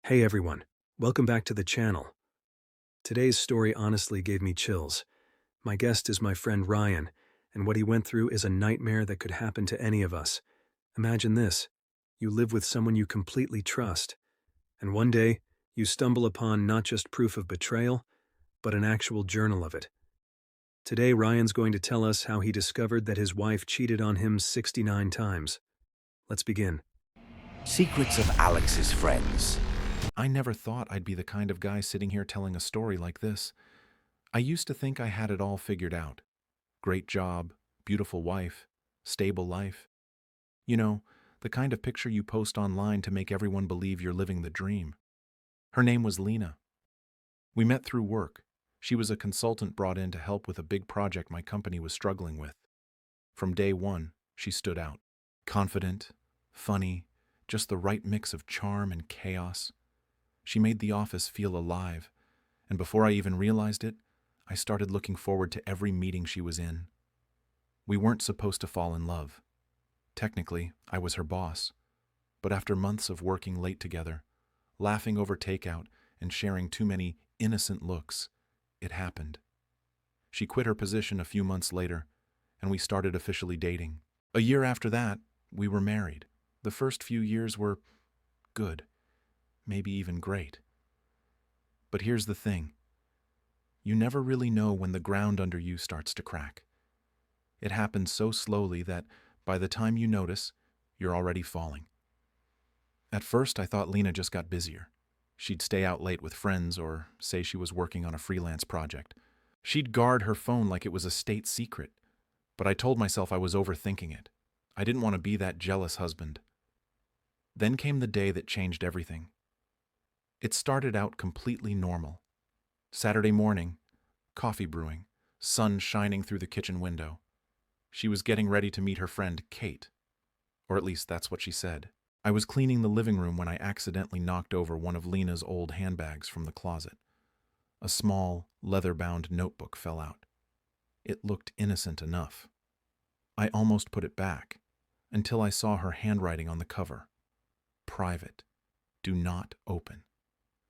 Hey everyone, welcome back to the channel. Today's story honestly gave me chills. My guest is my friend Ryan, and what he went through is a nightmare that could happen to any of us. Imagine this. You live with someone you completely trust, and one day, you stumble upon not just proof of betrayal, but an actual journal of it. Today, Ryan's going to tell us how he discovered that his wife cheated on him 69 times. Let's begin. Secrets of Alex's friends. I never thought I'd be the kind of guy sitting here telling a story like this. I used to think I had it all figured out. Great job, beautiful wife, stable life. You know, the kind of picture you post online to make everyone believe you're living the dream. Her name was Lena. We met through work. She was a consultant brought in to help with a big project my company was struggling with. From day one, she stood out. Confident, funny, just the right mix of charm and chaos. She made the office feel alive, and before I even realized it, I started looking forward to every meeting she was in. We weren't supposed to fall in love. Technically, I was her boss, but after months of working late together, laughing over takeout, and sharing too many innocent looks, it happened. She quit her position a few months later, and we started officially dating. A year after that, we were married. The first few years were good. Maybe even great. But here's the thing. You never really know when the ground under you starts to crack. It happens so slowly that by the time you notice, you're already falling. At first, I thought Lena just got busier. She'd stay out late with friends or say she was working on a freelance project. She'd guard her phone like it was a state secret. But I told myself I was overthinking it. I didn't want to be that jealous husband. Then came the day that changed everything. It started out completely normal. Saturday morning, coffee brewing, sun shining through the kitchen window. She was getting ready to meet her friend, Kate. Or at least that's what she said. I was cleaning the living room when I accidentally knocked over one of Lena's old handbags from the closet. A small, leather-bound notebook fell out. It looked innocent enough. I almost put it back, until I saw her handwriting on the cover. Private. Do not open.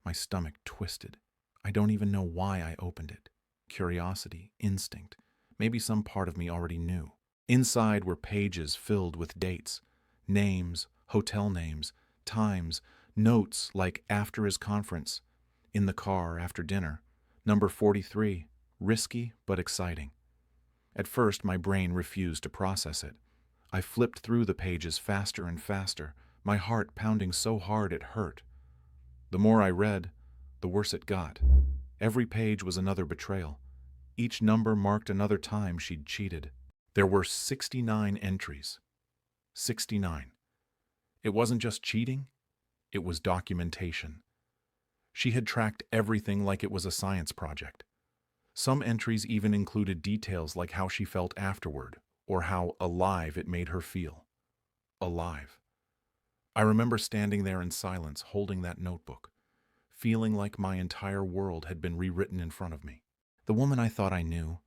My stomach twisted. I don't even know why I opened it. Curiosity, instinct. Maybe some part of me already knew. Inside were pages filled with dates, names, hotel names, times, notes like after his conference, in the car after dinner, number 43, risky but exciting. At first, my brain refused to process it. I flipped through the pages faster and faster, my heart pounding so hard it hurt. The more I read, the worse it got. Every page was another betrayal. Each number marked another time she'd cheated. There were 69 entries. 69. It wasn't just cheating, it was documentation. She had tracked everything like it was a science project. Some entries even included details like how she felt afterward, or how alive it made her feel. Alive. I remember standing there in silence, holding that notebook, feeling like my entire world had been rewritten in front of me. The woman I thought I knew,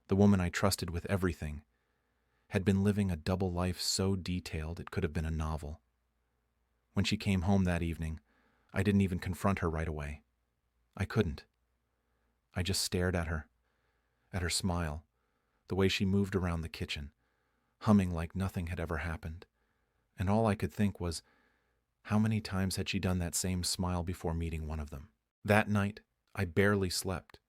the woman I trusted with everything, had been living a double life so detailed it could have been a novel. When she came home that evening, I didn't even confront her right away. I couldn't. I just stared at her smile, the way she moved around the kitchen, humming like nothing had ever happened. And all I could think was, how many times had she done that same smile before meeting one of them? That night, I barely slept.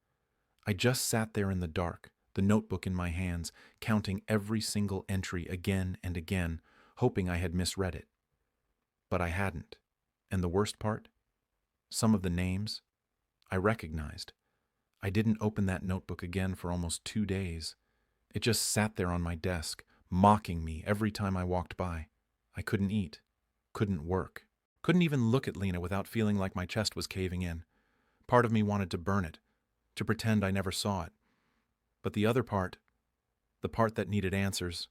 I just sat there in the dark, the notebook in my hands, counting every single entry again and again, hoping I had misread it. But I hadn't. And the worst part? Some of the names I recognized. I didn't open that notebook again for almost 2 days. It just sat there on my desk, mocking me every time I walked by. I couldn't eat, couldn't work, couldn't even look at Lena without feeling like my chest was caving in. Part of me wanted to burn it, to pretend I never saw it. But the other part, the part that needed answers,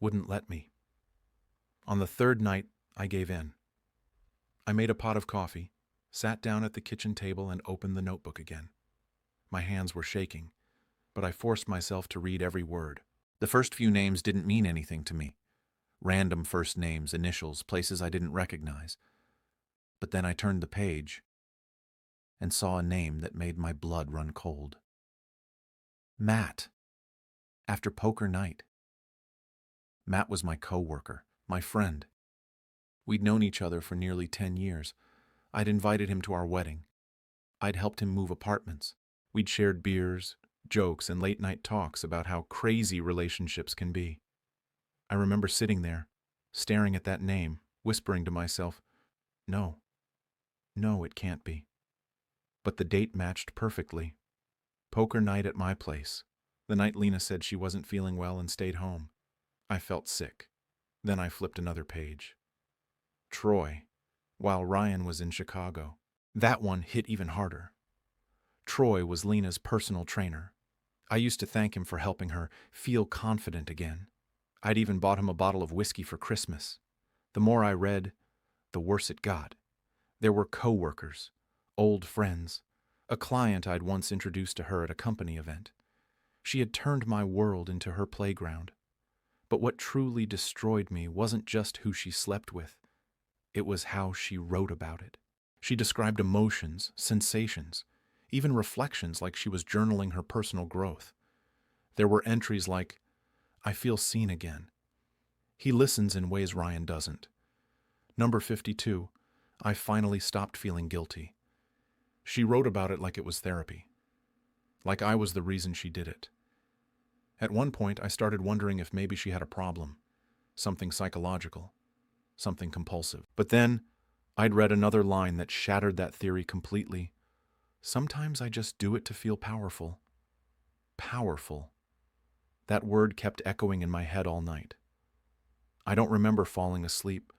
wouldn't let me. On the third night, I gave in. I made a pot of coffee, sat down at the kitchen table, and opened the notebook again. My hands were shaking, but I forced myself to read every word. The first few names didn't mean anything to me. Random first names, initials, places I didn't recognize. But then I turned the page and saw a name that made my blood run cold. Matt. After poker night. Matt was my coworker, my friend. We'd known each other for nearly 10 years. I'd invited him to our wedding. I'd helped him move apartments. We'd shared beers, jokes, and late-night talks about how crazy relationships can be. I remember sitting there, staring at that name, whispering to myself, no, it can't be. But the date matched perfectly. Poker night at my place. The night Lena said she wasn't feeling well and stayed home. I felt sick. Then I flipped another page. Troy, while Ryan was in Chicago. That one hit even harder. Troy was Lena's personal trainer. I used to thank him for helping her feel confident again. I'd even bought him a bottle of whiskey for Christmas. The more I read, the worse it got. There were coworkers, old friends, a client I'd once introduced to her at a company event. She had turned my world into her playground. But what truly destroyed me wasn't just who she slept with. It was how she wrote about it. She described emotions, sensations, even reflections like she was journaling her personal growth. There were entries like, I feel seen again. He listens in ways Ryan doesn't. Number 52, I finally stopped feeling guilty. She wrote about it like it was therapy. Like I was the reason she did it. At one point, I started wondering if maybe she had a problem. Something psychological. Something compulsive. But then, I'd read another line that shattered that theory completely. Sometimes I just do it to feel powerful. Powerful. That word kept echoing in my head all night. I don't remember falling asleep,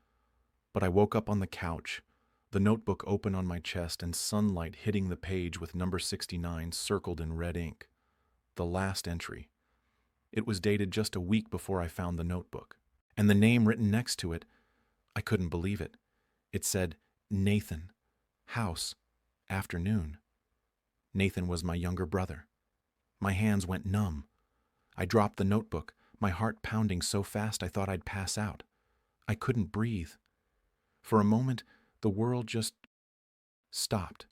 but I woke up on the couch, the notebook open on my chest and sunlight hitting the page with number 69 circled in red ink. The last entry. It was dated just a week before I found the notebook. And the name written next to it, I couldn't believe it. It said, Nathan, house, afternoon. Nathan was my younger brother. My hands went numb. I dropped the notebook, my heart pounding so fast I thought I'd pass out. I couldn't breathe. For a moment, the world just stopped.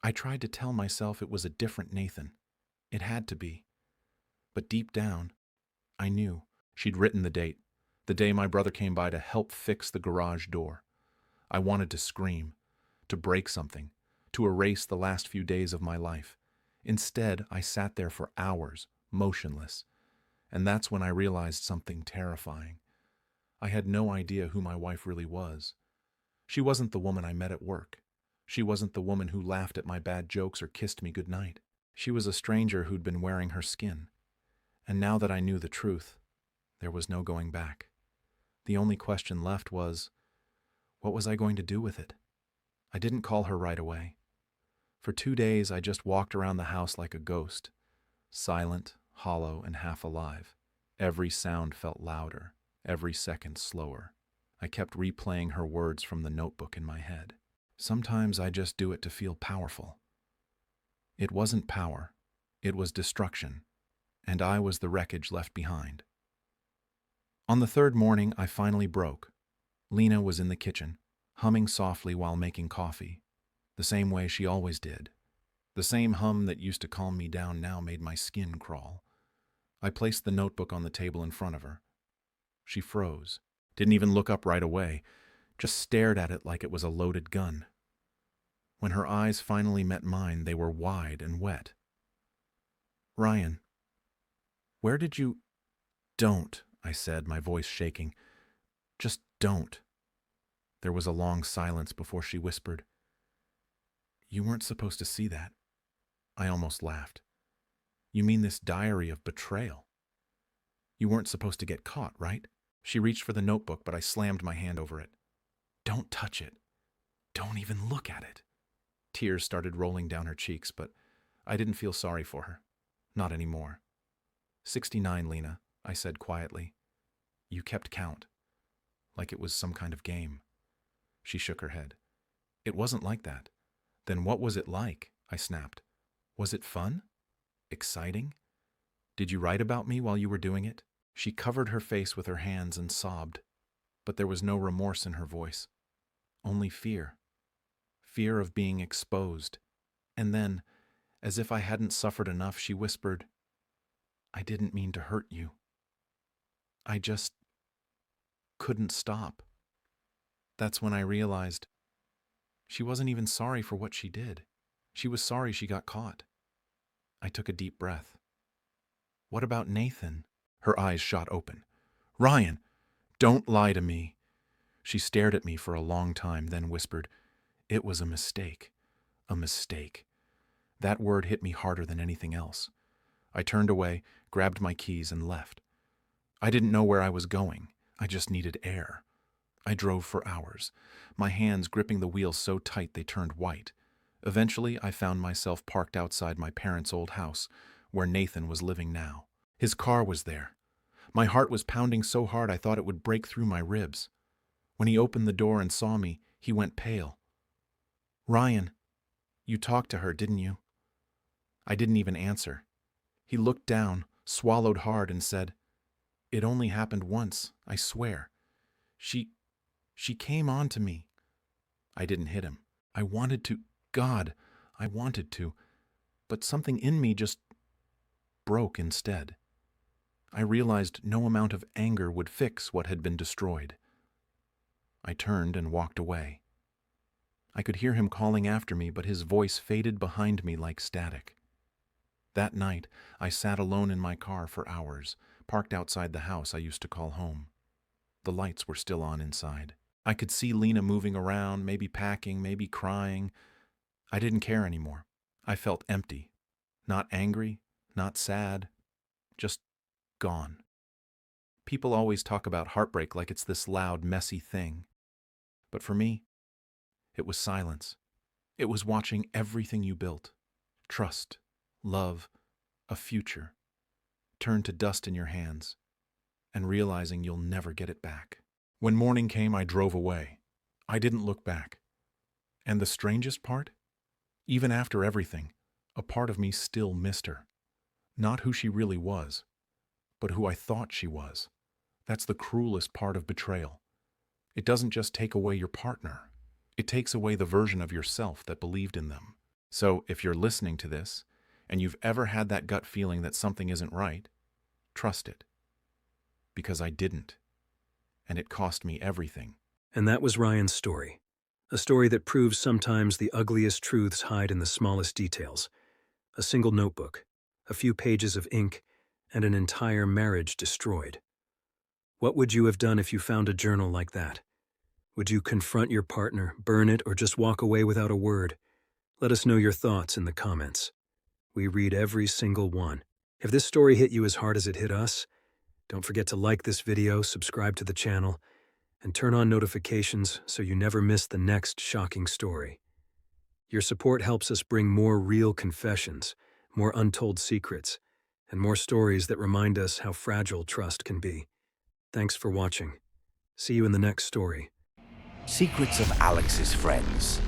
I tried to tell myself it was a different Nathan. It had to be. But deep down, I knew. She'd written the date, the day my brother came by to help fix the garage door. I wanted to scream, to break something, to erase the last few days of my life. Instead, I sat there for hours, motionless. And that's when I realized something terrifying. I had no idea who my wife really was. She wasn't the woman I met at work. She wasn't the woman who laughed at my bad jokes or kissed me goodnight. She was a stranger who'd been wearing her skin. And now that I knew the truth, there was no going back. The only question left was, what was I going to do with it? I didn't call her right away. For 2 days, I just walked around the house like a ghost, silent, hollow, and half alive. Every sound felt louder, every second slower. I kept replaying her words from the notebook in my head. Sometimes I just do it to feel powerful. It wasn't power, it was destruction, and I was the wreckage left behind. On the third morning, I finally broke. Lena was in the kitchen, humming softly while making coffee, the same way she always did. The same hum that used to calm me down now made my skin crawl. I placed the notebook on the table in front of her. She froze, didn't even look up right away, just stared at it like it was a loaded gun. When her eyes finally met mine, they were wide and wet. Ryan, where did you... Don't, I said, my voice shaking. Just don't. There was a long silence before she whispered, You weren't supposed to see that. I almost laughed. You mean this diary of betrayal? You weren't supposed to get caught, right? She reached for the notebook, but I slammed my hand over it. Don't touch it. Don't even look at it. Tears started rolling down her cheeks, but I didn't feel sorry for her. Not anymore. 69, Lena, I said quietly. You kept count. Like it was some kind of game. She shook her head. It wasn't like that. Then what was it like? I snapped. Was it fun? Exciting? Did you write about me while you were doing it? She covered her face with her hands and sobbed. But there was no remorse in her voice. Only fear. fear of being exposed. And then, as if I hadn't suffered enough, she whispered, "I didn't mean to hurt you. I just couldn't stop." That's when I realized she wasn't even sorry for what she did. She was sorry she got caught. I took a deep breath. "What about Nathan?" Her eyes shot open. "Ryan, don't lie to me." She stared at me for a long time, then whispered, "It was a mistake. A mistake." That word hit me harder than anything else. I turned away, grabbed my keys, and left. I didn't know where I was going. I just needed air. I drove for hours, my hands gripping the wheel so tight they turned white. Eventually, I found myself parked outside my parents' old house, where Nathan was living now. His car was there. My heart was pounding so hard I thought it would break through my ribs. When he opened the door and saw me, he went pale. "Ryan, you talked to her, didn't you?" I didn't even answer. He looked down, swallowed hard, and said, "It only happened once, I swear. She came on to me." I didn't hit him. I wanted to. God, I wanted to. But something in me just broke instead. I realized no amount of anger would fix what had been destroyed. I turned and walked away. I could hear him calling after me, but his voice faded behind me like static. That night, I sat alone in my car for hours, parked outside the house I used to call home. The lights were still on inside. I could see Lena moving around, maybe packing, maybe crying. I didn't care anymore. I felt empty. Not angry, not sad, just gone. People always talk about heartbreak like it's this loud, messy thing. But for me, it was silence. It was watching everything you built, trust, love, a future, turn to dust in your hands, and realizing you'll never get it back. When morning came, I drove away. I didn't look back. And the strangest part? Even after everything, a part of me still missed her. Not who she really was, but who I thought she was. That's the cruelest part of betrayal. It doesn't just take away your partner. It takes away the version of yourself that believed in them. So if you're listening to this, and you've ever had that gut feeling that something isn't right, trust it. Because I didn't. And it cost me everything. And that was Ryan's story. A story that proves sometimes the ugliest truths hide in the smallest details. A single notebook, a few pages of ink, and an entire marriage destroyed. What would you have done if you found a journal like that? Would you confront your partner, burn it, or just walk away without a word? Let us know your thoughts in the comments. We read every single one. If this story hit you as hard as it hit us, don't forget to like this video, subscribe to the channel, and turn on notifications so you never miss the next shocking story. Your support helps us bring more real confessions, more untold secrets, and more stories that remind us how fragile trust can be. Thanks for watching. See you in the next story. Secrets of Alex's Friends.